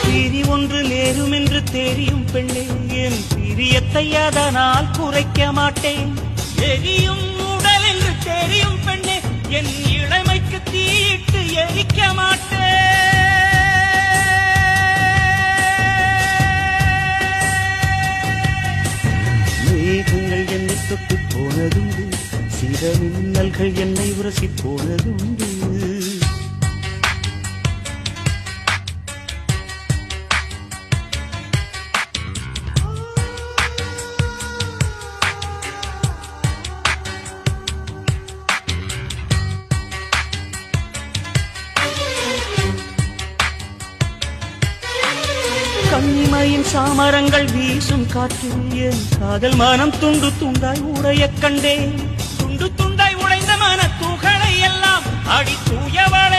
பிரி ஒன்று நேரும் என்று தெரியும் பெண்ணே, என் பிரியத்தை அதனால் குறைக்க மாட்டேன். எரியும் உடல் என்று தெரியும் பெண்ணே, என் இளமைக்கு தீயிட்டு எரிக்க மாட்டேன். மேகங்கள் என்னை தொட்டு போனதுண்டு, சில மின்னல்கள் என்னை உரசி போனதுண்டு. கண்ணிமையின் சாமரங்கள் வீசும் காற்றில் என் காதல் மனம் துண்டு துண்டாய் உடைய கண்டேன். துண்டு துண்டாய் உடைந்த மன துகளை எல்லாம் அடி தூயவள